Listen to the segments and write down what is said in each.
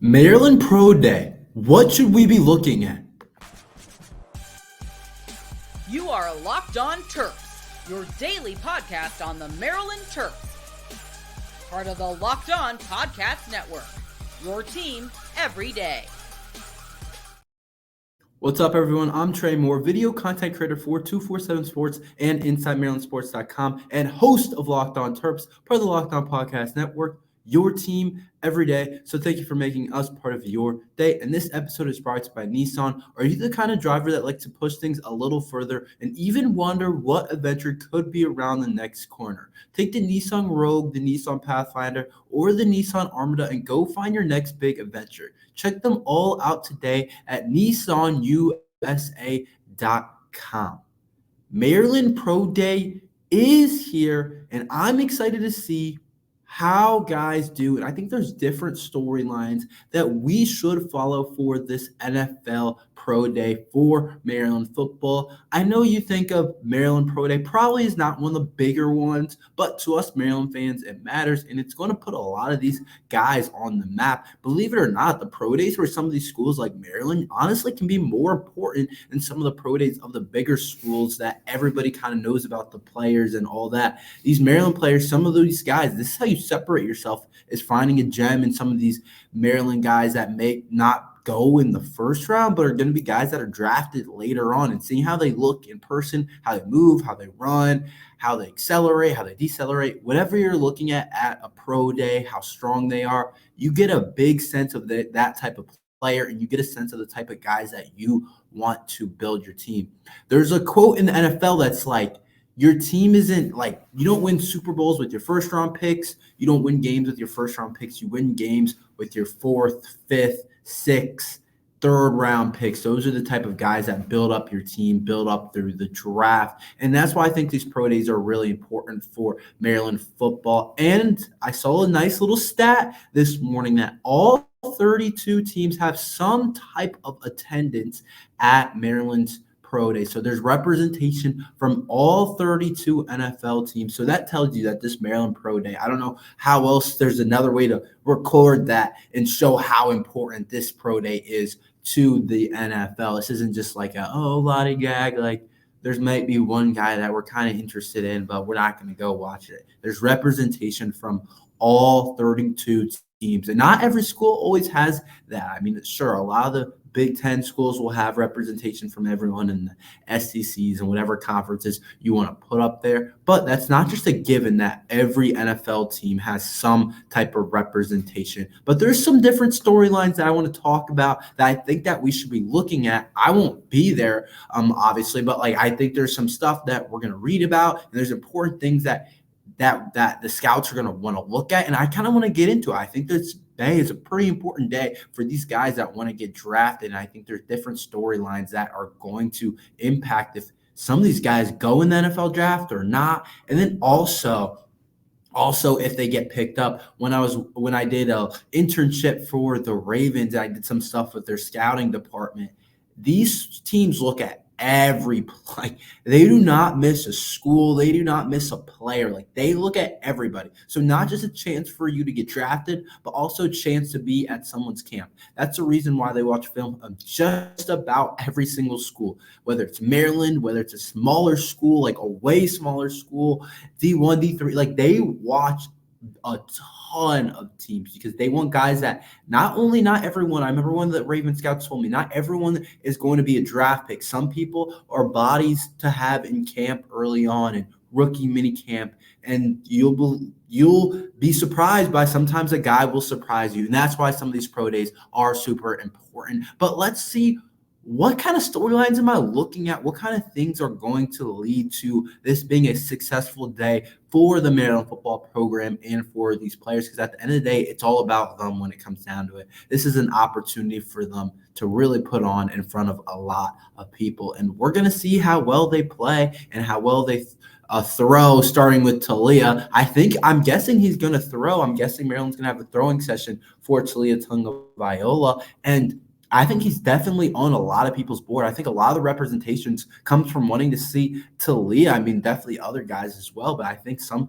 Maryland Pro Day. What should we be looking at? You are Locked On Terps, your daily podcast on the Maryland Terps. Part of the Locked On Podcast Network, your team every day. What's up, everyone? I'm Tre Moore, video content creator for 247 Sports and InsideMarylandSports.com, and host of Locked On Terps, part of the Locked On Podcast Network, your team every day. So thank you for making us part of your day. And this episode is brought to you by Nissan. Are you the kind of driver that likes to push things a little further and even wonder what adventure could be around the next corner? Take the Nissan Rogue, the Nissan Pathfinder, or the Nissan Armada and go find your next big adventure. Check them all out today at nissanusa.com. Maryland Pro Day is here, and I'm excited to see how guys do. And I think there's different storylines that we should follow for this NFL Pro Day for Maryland football. I know you think of Maryland Pro Day probably is not one of the bigger ones, but to us Maryland fans, it matters, and it's going to put a lot of these guys on the map. Believe it or not, the Pro Days for some of these schools like Maryland honestly can be more important than some of the Pro Days of the bigger schools that everybody kind of knows about, the players and all that. These Maryland players, some of these guys, this is how you separate yourself, is finding a gem in some of these Maryland guys that may not go in the first round, but are going to be guys that are drafted later on, and seeing how they look in person, how they move, how they run, how they accelerate, how they decelerate, whatever you're looking at a pro day, how strong they are, you get a big sense of that type of player, and you get a sense of the type of guys that you want to build your team. There's a quote in the NFL that's like, your team isn't like, you don't win Super Bowls with your first round picks. You don't win games with your first round picks. You win games with your fourth, fifth, sixth, third round picks. Those are the type of guys that build up your team, build up through the draft. And that's why I think these pro days are really important for Maryland football. And I saw a nice little stat this morning that all 32 teams have some type of attendance at Maryland's Pro Day. So there's representation from all 32 NFL teams. So that tells you that this Maryland Pro Day, I don't know how else there's another way to record that and show how important this Pro Day is to the NFL. This isn't just like lollygag, like there's might be one guy that we're kind of interested in, but we're not going to go watch it. There's representation from all 32 teams, and not every school always has that. I mean, sure, a lot of the Big Ten schools will have representation from everyone in the SECs and whatever conferences you want to put up there. But that's not just a given that every NFL team has some type of representation. But there's some different storylines that I want to talk about that I think that we should be looking at. I won't be there, obviously, but like I think there's some stuff that we're going to read about, and there's important things that the scouts are going to want to look at, and I kind of want to get into it. I think this day is a pretty important day for these guys that want to get drafted, and I think there's different storylines that are going to impact if some of these guys go in the NFL draft or not, and then also if they get picked up. When I did a internship for the Ravens, I did some stuff with their scouting department. These teams look at every play. They do not miss a school. They do not miss a player. Like, they look at everybody. So not just a chance for you to get drafted, but also a chance to be at someone's camp. That's the reason why they watch film of just about every single school, whether it's Maryland, whether it's a smaller school, like a way smaller school, D1, D3. Like, they watch a ton of teams because they want guys that not everyone. I remember one of the Raven scouts told me not everyone is going to be a draft pick. Some people are bodies to have in camp early on and rookie mini camp, and you'll be surprised by sometimes a guy will surprise you, and that's why some of these pro days are super important. But let's see, what kind of storylines am I looking at? What kind of things are going to lead to this being a successful day for the Maryland football program and for these players? Because at the end of the day, it's all about them when it comes down to it. This is an opportunity for them to really put on in front of a lot of people. And we're going to see how well they play and how well they throw, starting with Talia. I'm guessing he's going to throw. I'm guessing Maryland's going to have a throwing session for Talia Tungavailoa. And I think he's definitely on a lot of people's board. I think a lot of the representations comes from wanting to see Talia. I mean, definitely other guys as well, but I think some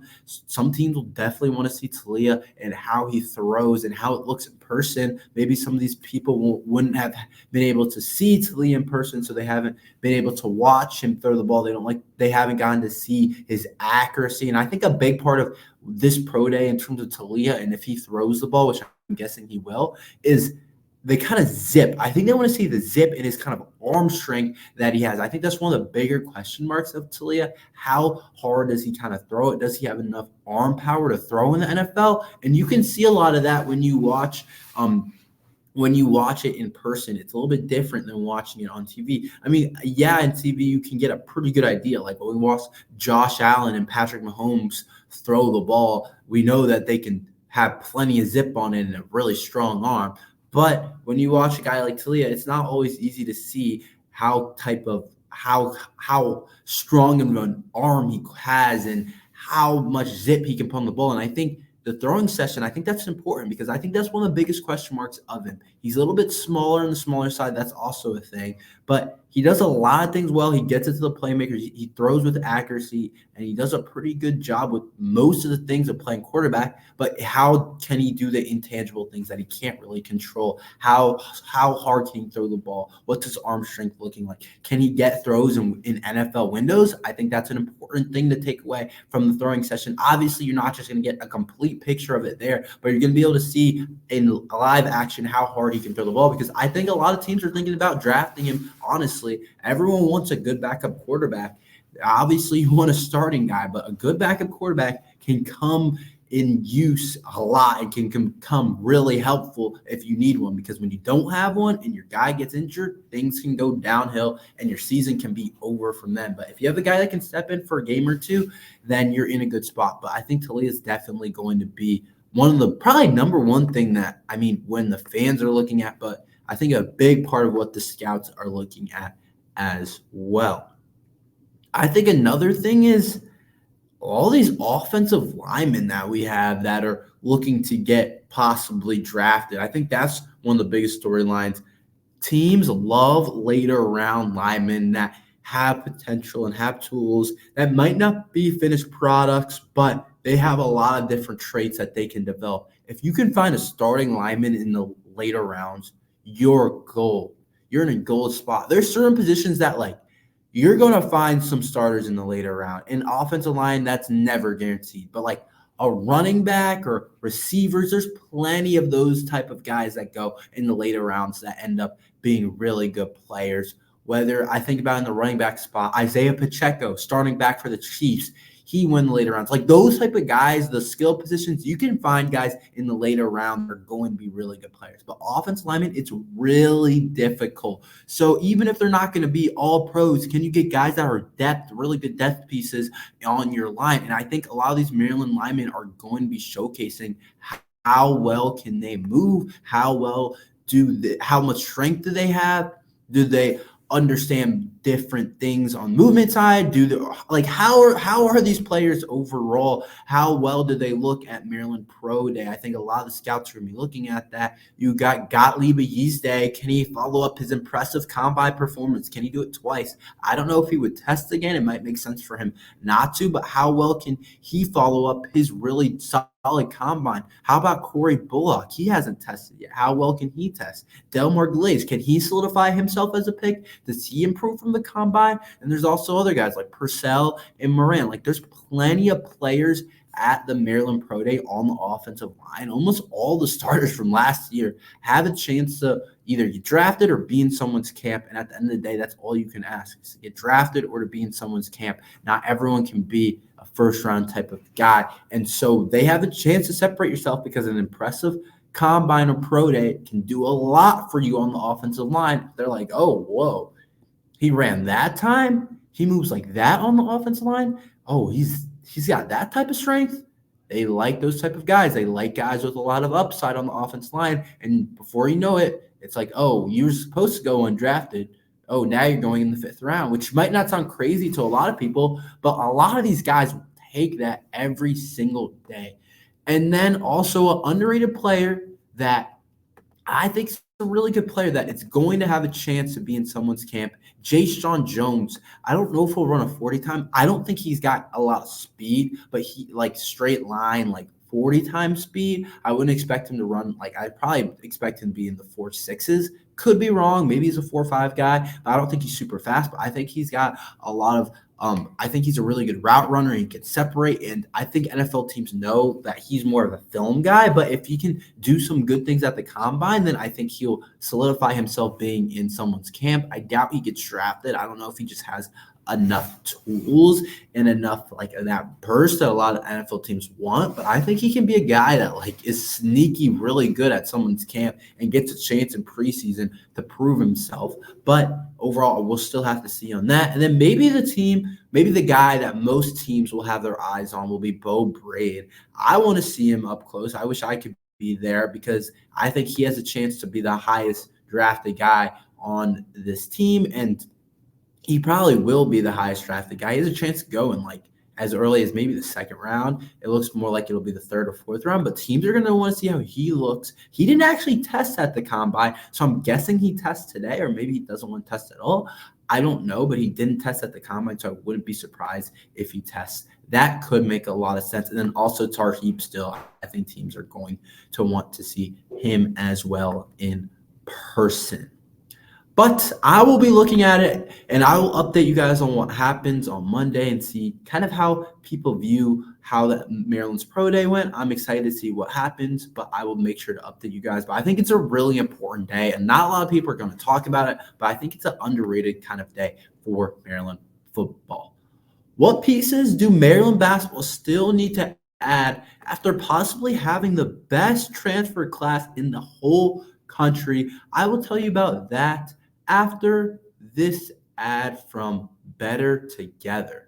teams will definitely want to see Talia and how he throws and how it looks in person. Maybe some of these people wouldn't have been able to see Talia in person, so they haven't been able to watch him throw the ball. They haven't gotten to see his accuracy. And I think a big part of this pro day in terms of Talia, and if he throws the ball, which I'm guessing he will, is they kind of zip. I think they want to see the zip in his kind of arm strength that he has. I think that's one of the bigger question marks of Talia. How hard does he kind of throw it? Does he have enough arm power to throw in the NFL? And you can see a lot of that when you watch it in person. It's a little bit different than watching it on TV. I mean, yeah, in TV you can get a pretty good idea. Like when we watch Josh Allen and Patrick Mahomes throw the ball, we know that they can have plenty of zip on it and a really strong arm. But when you watch a guy like Talia, it's not always easy to see how strong of an arm he has and how much zip he can put on the ball. And I think the throwing session, I think that's important because I think that's one of the biggest question marks of him. He's a little bit smaller on the smaller side. That's also a thing. But he does a lot of things well. He gets it to the playmakers. He throws with accuracy, and he does a pretty good job with most of the things of playing quarterback. But how can he do the intangible things that he can't really control? How hard can he throw the ball? What's his arm strength looking like? Can he get throws in NFL windows? I think that's an important thing to take away from the throwing session. Obviously, you're not just going to get a complete picture of it there, but you're going to be able to see in live action how hard he can throw the ball, because I think a lot of teams are thinking about drafting him. Honestly, everyone wants a good backup quarterback. Obviously, you want a starting guy, but a good backup quarterback can come in use a lot and can become really helpful if you need one, because when you don't have one and your guy gets injured, things can go downhill and your season can be over from then. But if you have a guy that can step in for a game or two, then you're in a good spot. But I think Talia is definitely going to be one of the probably number one thing that, I mean, when the fans are looking at, but I think a big part of what the scouts are looking at as well. I think another thing is all these offensive linemen that we have that are looking to get possibly drafted. I think that's one of the biggest storylines. Teams love later round linemen that have potential and have tools that might not be finished products, but they have a lot of different traits that they can develop. If you can find a starting lineman in the later rounds, you're gold. You're in a gold spot. There's certain positions that, like, you're going to find some starters in the later round. In offensive line, that's never guaranteed. But like a running back or receivers, there's plenty of those type of guys that go in the later rounds that end up being really good players. Whether I think about in the running back spot, Isaiah Pacheco, starting back for the Chiefs, he won the later rounds. Like those type of guys, the skill positions, you can find guys in the later round that are going to be really good players. But offensive linemen, it's really difficult. So even if they're not going to be all pros, can you get guys that are depth, really good depth pieces on your line? And I think a lot of these Maryland linemen are going to be showcasing how well can they move, how much strength do they have, do they understand different things on movement side? How are these players overall? How well do they look at Maryland Pro Day? I think a lot of the scouts are going to be looking at that. You got Gottlieb Yeasday. Can he follow up his impressive combine performance? Can he do it twice? I don't know if he would test again. It might make sense for him not to, but how well can he follow up his really solid combine? How about Corey Bullock? He hasn't tested yet. How well can he test? Delmar Glaze, can he solidify himself as a pick? Does he improve from the combine? And there's also other guys like Purcell and Moran. Like there's plenty of players at the Maryland Pro Day on the offensive line. Almost all the starters from last year have a chance to either get drafted or be in someone's camp. And at the end of the day, that's all you can ask, is to get drafted or to be in someone's camp. Not everyone can be a first-round type of guy. And so they have a chance to separate yourself, because an impressive combine or pro day can do a lot for you on the offensive line. They're like, oh, whoa, he ran that time? He moves like that on the offensive line? Oh, he's got that type of strength? They like those type of guys. They like guys with a lot of upside on the offensive line. And before you know it, it's like, oh, you were supposed to go undrafted. Oh, now you're going in the 5th round, which might not sound crazy to a lot of people, but a lot of these guys will take that every single day. And then also an underrated player that I think he's a really good player that it's going to have a chance to be in someone's camp. Jay-Sean Jones, I don't know if he'll run a 40 time. I don't think he's got a lot of speed, but he like straight line, like 40 time speed. I wouldn't expect him to run I'd probably expect him to be in the 4.6s. Could be wrong. Maybe he's a 4.5 guy, but I don't think he's super fast. But I think he's got a lot of I think he's a really good route runner. He can separate, and I think NFL teams know that he's more of a film guy. But if he can do some good things at the combine, then I think he'll solidify himself being in someone's camp. I doubt he gets drafted. I don't know if he just has enough tools and enough that burst that a lot of NFL teams want, but I think he can be a guy that is sneaky really good at someone's camp and gets a chance in preseason to prove himself. But overall, we'll still have to see on that. And then maybe the guy that most teams will have their eyes on will be Bo Braid. I want to see him up close. I wish I could be there because I think he has a chance to be the highest drafted guy on this team, and he probably will be the highest drafted guy. He has a chance to go in as early as maybe the second round. It looks more like it'll be the third or fourth round, but teams are going to want to see how he looks. He didn't actually test at the combine, so I'm guessing he tests today, or maybe he doesn't want to test at all. I don't know, but he didn't test at the combine, so I wouldn't be surprised if he tests. That could make a lot of sense. And then also Tarheeb still, I think teams are going to want to see him as well in person. But I will be looking at it, and I will update you guys on what happens on Monday and see kind of how people view how that Maryland's Pro Day went. I'm excited to see what happens, but I will make sure to update you guys. But I think it's a really important day, and not a lot of people are going to talk about it, but I think it's an underrated kind of day for Maryland football. What pieces do Maryland basketball still need to add after possibly having the best transfer class in the whole country? I will tell you about that after this ad from Bettor Together.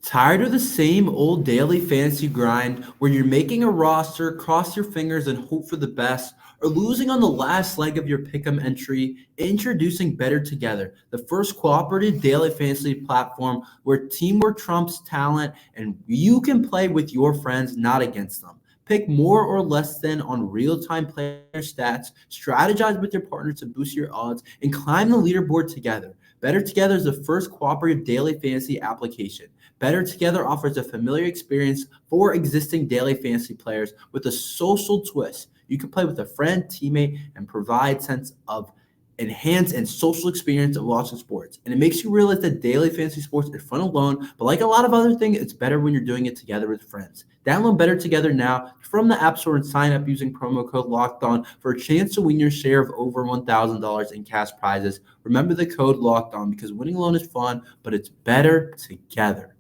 Tired of the same old daily fantasy grind where you're making a roster, cross your fingers, and hope for the best, or losing on the last leg of your pick'em entry? Introducing Bettor Together, the first cooperative daily fantasy platform where teamwork trumps talent and you can play with your friends, not against them. Pick more or less than on real-time player stats, strategize with your partner to boost your odds, and climb the leaderboard together. Bettor Together is the first cooperative daily fantasy application. Bettor Together offers a familiar experience for existing daily fantasy players with a social twist. You can play with a friend, teammate, and provide sense of enhanced and social experience of watching sports. And it makes you realize that daily fantasy sports is fun alone, but like a lot of other things, it's better when you're doing it together with friends. Download Bettor Together now from the App Store and sign up using promo code LOCKEDON for a chance to win your share of over $1,000 in cash prizes. Remember the code LOCKEDON because winning alone is fun, but it's better together.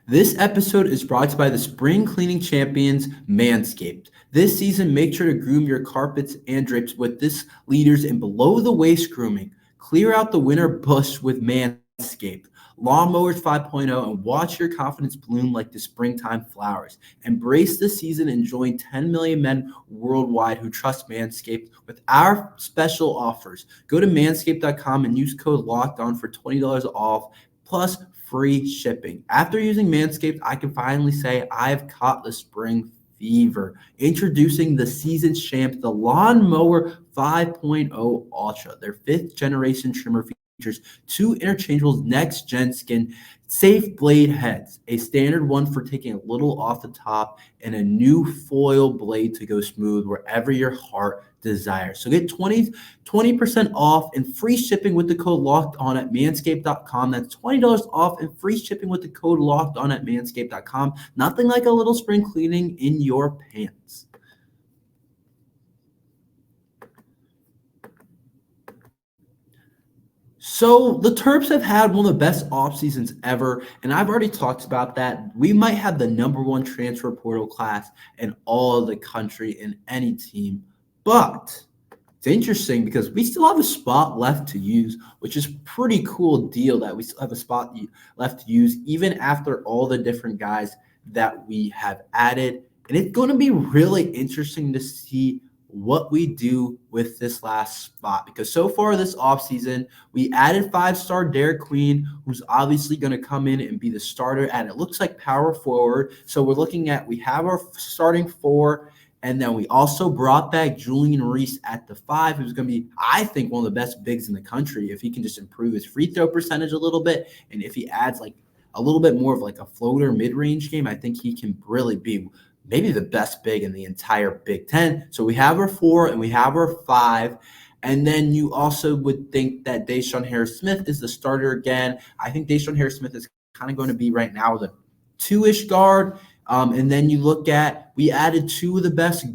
This episode is brought to you by the spring cleaning champions, Manscaped. This season, make sure to groom your carpets and drapes with this leaders in below-the-waist grooming. Clear out the winter bush with Manscaped. Lawnmowers 5.0 and watch your confidence bloom like the springtime flowers. Embrace the season and join 10 million men worldwide who trust Manscaped with our special offers. Go to manscaped.com and use code LOCKEDON for $20 off plus free shipping. After using Manscaped, I can finally say I've caught the spring fever. Introducing the season's champ, the Lawnmower 5.0 Ultra. Their 5th generation trimmer features 2 interchangeable next-gen skin safe blade heads, a standard one for taking a little off the top, and a new foil blade to go smooth wherever your heart desires. So get 20% off and free shipping with the code locked on at manscaped.com. That's $20 off and free shipping with the code locked on at manscaped.com. Nothing like a little spring cleaning in your pants. So the Terps have had one of the best off seasons ever, and I've already talked about that. We might have the number 1 transfer portal class in all of the country in any team, but it's interesting because we still have a spot left to use, which is pretty cool deal that we still have a spot left to use even after all the different guys that we have added. And it's going to be really interesting to see what we do with this last spot. Because so far this offseason, we added 5-star Derek Queen, who's obviously going to come in and be the starter at, it looks like, power forward. So we're looking at, we have our starting 4, and then we also brought back Julian Reese at the 5, who's going to be, I think, one of the best bigs in the country if he can just improve his free throw percentage a little bit. And if he adds like a little bit more of like a floater mid-range game, I think he can really be maybe the best big in the entire Big Ten. So we have our 4 and we have our 5. And then you also would think that Deshaun Harris-Smith is the starter again. I think Deshaun Harris-Smith is kind of going to be right now the 2-ish guard. And then you look at, we added 2 of the best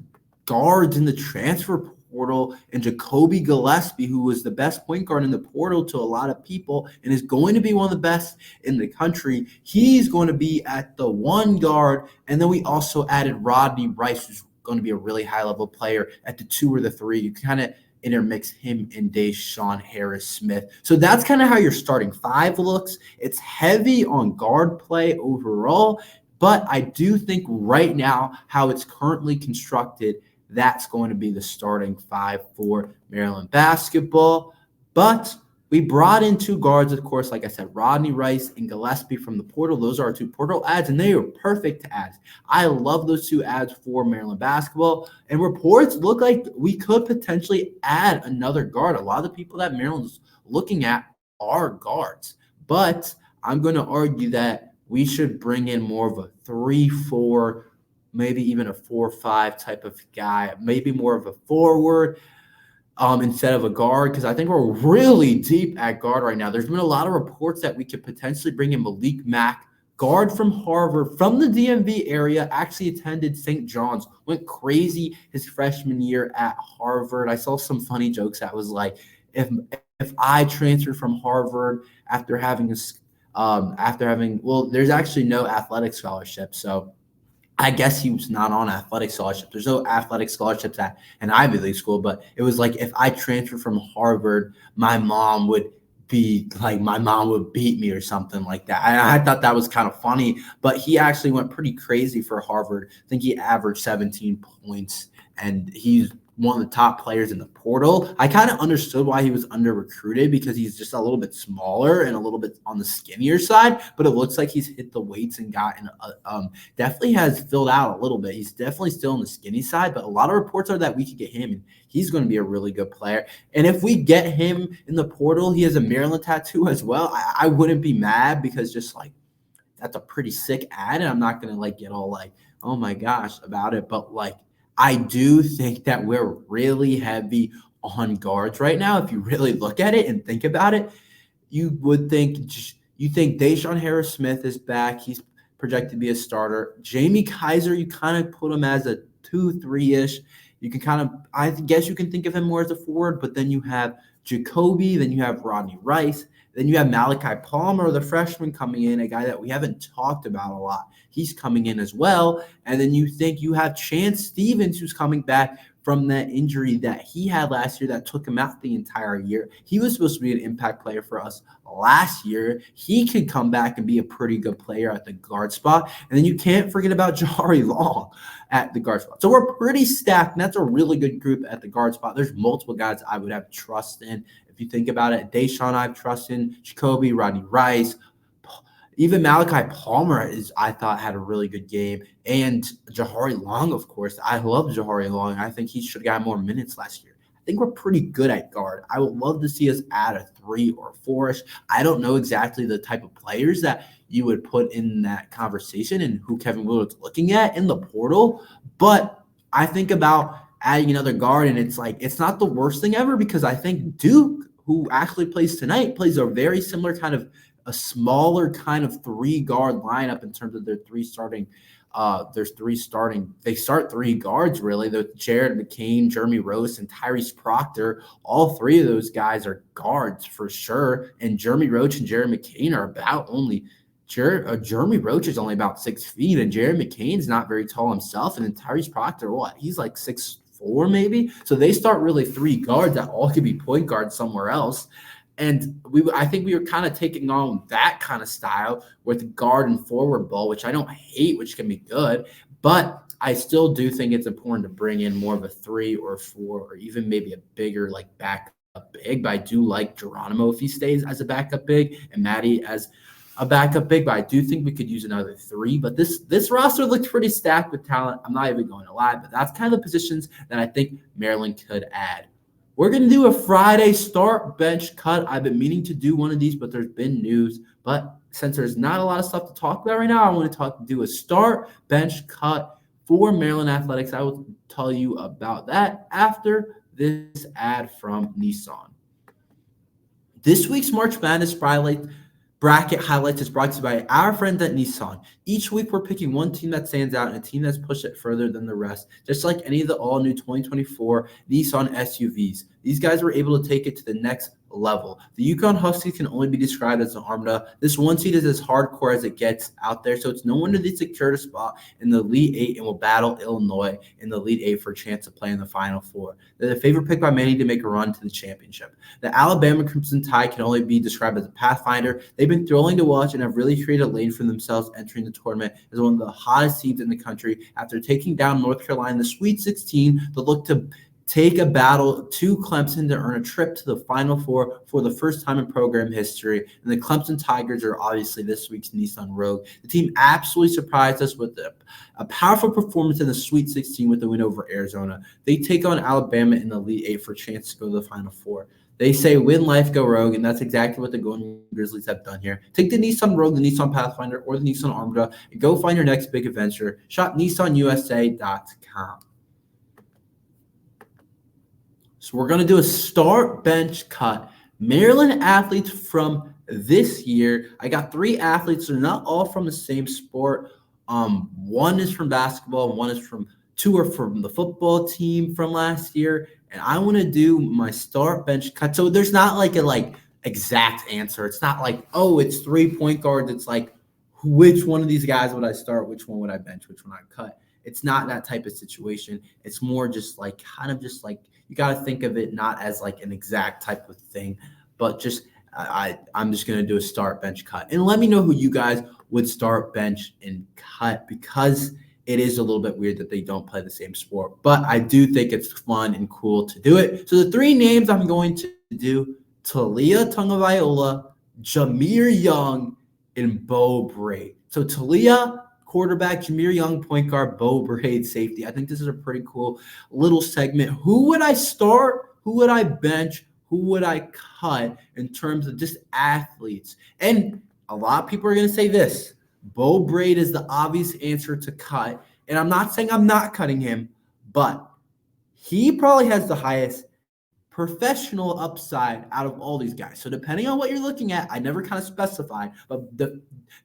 guards in the transfer portal, and Jacoby Gillespie, who was the best point guard in the portal to a lot of people and is going to be one of the best in the country. He's going to be at the 1 guard. And then we also added Rodney Rice, who's going to be a really high-level player, at the 2 or the 3. You kind of intermix him and Deshaun Harris-Smith. So that's kind of how your starting 5 looks. It's heavy on guard play overall, but I do think right now how it's currently constructed, that's going to be the starting 5 for Maryland basketball. But we brought in 2 guards, of course, like I said, Rodney Rice and Gillespie from the portal. Those are our 2 portal ads, and they are perfect ads. I love those 2 ads for Maryland basketball. And reports look like we could potentially add another guard. A lot of the people that Maryland's looking at are guards. But I'm going to argue that we should bring in more of a 3-4, maybe even a 4-5 type of guy, maybe more of a forward instead of a guard, because I think we're really deep at guard right now. There's been a lot of reports that we could potentially bring in Malik Mack, guard from Harvard, from the DMV area, actually attended St. John's, went crazy his freshman year at Harvard. I saw some funny jokes that was like, if I transferred from Harvard after having there's actually no athletic scholarship, so I guess he was not on athletic scholarship. There's no athletic scholarships at an Ivy League school, but it was like, if I transferred from Harvard, my mom would beat me or something like that. I thought that was kind of funny, but he actually went pretty crazy for Harvard. I think he averaged 17 points, and he's one of the top players in the portal. I kind of understood why he was under-recruited, because he's just a little bit smaller and a little bit on the skinnier side, but it looks like he's hit the weights and gotten definitely has filled out a little bit. He's definitely still on the skinny side, but a lot of reports are that we could get him, and he's going to be a really good player. And if we get him in the portal, he has a Maryland tattoo as well. I wouldn't be mad, because just like, that's a pretty sick ad, and I'm not going to like get all like, oh my gosh about it, but like, I do think that we're really heavy on guards right now. If you really look at it and think about it, you think Deshaun Harris-Smith is back. He's projected to be a starter. Jamie Kaiser, you kind of put him as a 2-3-ish. You can kind of, I guess you can think of him more as a forward, but then you have Jacoby, then you have Rodney Rice, then you have Malachi Palmer, the freshman, coming in, a guy that we haven't talked about a lot. He's coming in as well. And then you think you have Chance Stevens, who's coming back from that injury that he had last year that took him out the entire year. He was supposed to be an impact player for us last year. He could come back and be a pretty good player at the guard spot. And then you can't forget about Jahari Long at the guard spot. So we're pretty stacked, and that's a really good group at the guard spot. There's multiple guys I would have trust in. If you think about it, Deshaun, I have trust in, Jacoby, Rodney Rice, even Malachi Palmer I thought had a really good game, and Jahari Long, of course. I love Jahari Long. I think he should have got more minutes last year. I think we're pretty good at guard. I would love to see us add a 3 or 4-ish. I don't know exactly the type of players that you would put in that conversation and who Kevin Willard's looking at in the portal, but I think about adding another guard, and it's like, it's not the worst thing ever, because I think Duke, who actually plays tonight, plays a very similar kind of a smaller kind of 3-guard lineup in terms of their 3 starting. They start 3 guards, really. The Jared McCain, Jeremy Rose, and Tyrese Proctor. All 3 of those guys are guards for sure. And Jeremy Roach and Jared McCain are about only Jeremy Roach is only about 6 feet, and Jared McCain's not very tall himself. And then Tyrese Proctor, he's like 6'4" maybe. So they start really 3 guards that all could be point guards somewhere else. And I think we were kind of taking on that kind of style with guard and forward ball, which I don't hate, which can be good. But I still do think it's important to bring in more of a 3 or 4 or even maybe a bigger like backup big. But I do like Geronimo if he stays as a backup big and Matty as a backup big. But I do think we could use another 3. But this roster looks pretty stacked with talent. I'm not even going to lie, but that's kind of the positions that I think Maryland could add. We're going to do a Friday start bench cut. I've been meaning to do one of these, but there's been news. But since there's not a lot of stuff to talk about right now, I want to do a start bench cut for Maryland Athletics. I will tell you about that after this ad from Nissan. This week's March Madness bracket highlights is brought to you by our friends at Nissan. Each week, we're picking one team that stands out and a team that's pushed it further than the rest, just like any of the all-new 2024 Nissan SUVs. These guys were able to take it to the next level. The Yukon Huskies can only be described as an Armada. This one seed is as hardcore as it gets out there, so it's no wonder they secured a spot in the Elite Eight and will battle Illinois in the Elite Eight for a chance to play in the Final Four. They're the favorite pick by many to make a run to the championship. The Alabama Crimson Tide can only be described as a Pathfinder. They've been thrilling to watch and have really created a lane for themselves entering the tournament as one of the hottest seeds in the country. After taking down North Carolina in the Sweet 16, they'll look to take a battle to Clemson to earn a trip to the Final Four for the first time in program history. And the Clemson Tigers are obviously this week's Nissan Rogue. The team absolutely surprised us with a powerful performance in the Sweet 16 with the win over Arizona. They take on Alabama in the Elite Eight for a chance to go to the Final Four. They say win life, go Rogue, and that's exactly what the Golden Grizzlies have done here. Take the Nissan Rogue, the Nissan Pathfinder, or the Nissan Armada, and go find your next big adventure. Shop NissanUSA.com. So we're going to do a start bench cut. Maryland athletes from this year. I got 3 athletes. They're not all from the same sport. One is from basketball, and 2 are from the football team from last year. And I want to do my start bench cut. So there's not like a exact answer. It's not like, oh, it's 3 point guards. It's like, which one of these guys would I start? Which one would I bench? Which one I'd cut? It's not that type of situation. It's more just like you got to think of it not as like an exact type of thing, but just I'm just going to do a start bench cut. And let me know who you guys would start bench and cut, because it is a little bit weird that they don't play the same sport. But I do think it's fun and cool to do it. So the 3 names I'm going to do: Talia Tungavailoa, Jameer Young, and Bo Braid. So Talia, quarterback; Jameer Young, point guard; Bo Braid, safety. I think this is a pretty cool little segment. Who would I start? Who would I bench? Who would I cut in terms of just athletes? And a lot of people are going to say this: Bo Braid is the obvious answer to cut. And I'm not saying I'm not cutting him, but he probably has the highest professional upside out of all these guys. So depending on what you're looking at, I never kind of specified, but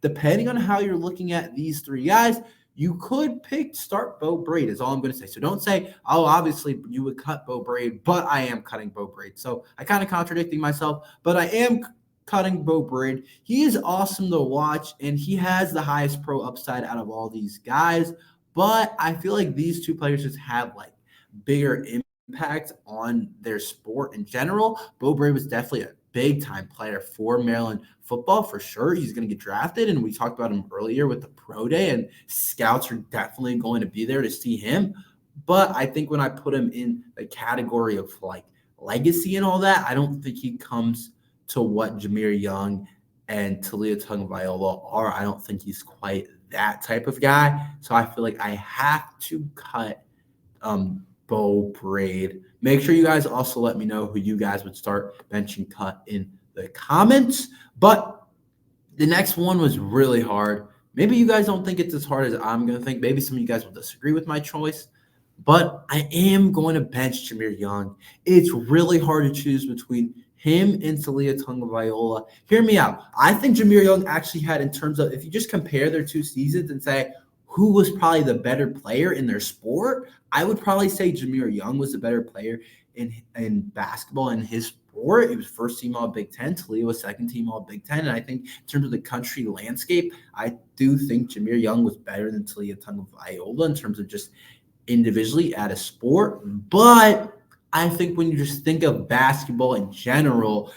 depending on how you're looking at these 3 guys, you could start Bo Braid is all I'm going to say. So don't say, oh, obviously you would cut Bo Braid, but I am cutting Bo Braid. So I kind of contradicting myself, but I am cutting Bo Braid. He is awesome to watch, and he has the highest pro upside out of all these guys. But I feel like these 2 players just have like bigger impact on their sport in general. Bo Braid was definitely a big-time player for Maryland football, for sure. He's going to get drafted, and we talked about him earlier with the pro day, and scouts are definitely going to be there to see him. But I think when I put him in the category of like legacy and all that, I don't think he comes to what Jameer Young and Talia Tungavailoa are. I don't think he's quite that type of guy. So I feel like I have to cut Bo Braid. Make sure you guys also let me know who you guys would start bench and cut in the comments. But the next one was really hard. Maybe you guys don't think it's as hard as I'm going to think. Maybe some of you guys will disagree with my choice. But I am going to bench Jameer Young. It's really hard to choose between him and Talia Tungavailoa. Hear me out. I think Jameer Young actually had, in terms of, if you just compare their 2 seasons and say who was probably the better player in their sport, I would probably say Jameer Young was the better player in basketball in his sport. He was first team all Big Ten. Talia was second team all Big Ten. And I think in terms of the country landscape, I do think Jameer Young was better than Talia Tungavailoa in terms of just individually at a sport. But I think when you just think of basketball in general,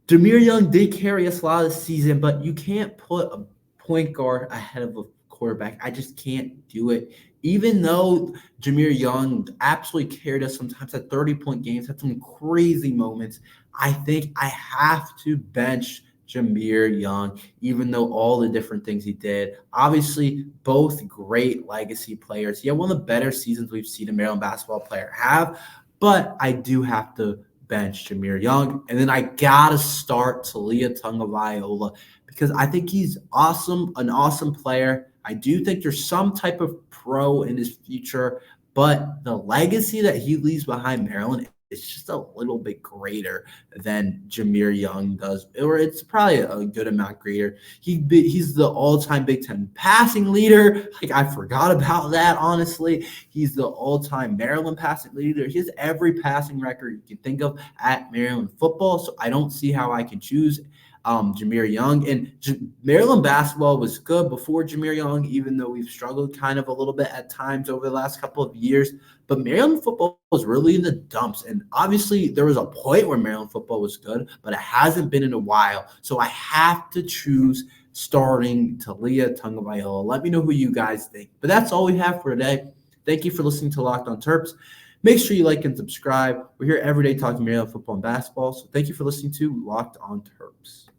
Jameer Young did carry us a lot of the season, but you can't put a point guard ahead of a quarterback. I just can't do it. Even though Jameer Young absolutely carried us sometimes at 30-point games, had some crazy moments, I think I have to bench Jameer Young, even though all the different things he did. Obviously, both great legacy players. He had one of the better seasons we've seen a Maryland basketball player have, but I do have to bench Jameer Young. And then I got to start Talia Tungavailoa because I think he's awesome, an awesome player. I do think there's some type of pro in his future, but the legacy that he leaves behind Maryland is just a little bit greater than Jameer Young does, or it's probably a good amount greater. He's the all-time Big Ten passing leader. Like, I forgot about that, honestly. He's the all-time Maryland passing leader. He has every passing record you can think of at Maryland football, so I don't see how I can choose Jameer Young. And Maryland basketball was good before Jameer Young, even though we've struggled kind of a little bit at times over the last couple of years. But Maryland football was really in the dumps. And obviously there was a point where Maryland football was good, but it hasn't been in a while. So I have to choose starting Talia Tungavailoa. Let me know who you guys think. But that's all we have for today. Thank you for listening to Locked on Terps. Make sure you like and subscribe. We're here every day talking Maryland football and basketball. So thank you for listening to Locked on Terps.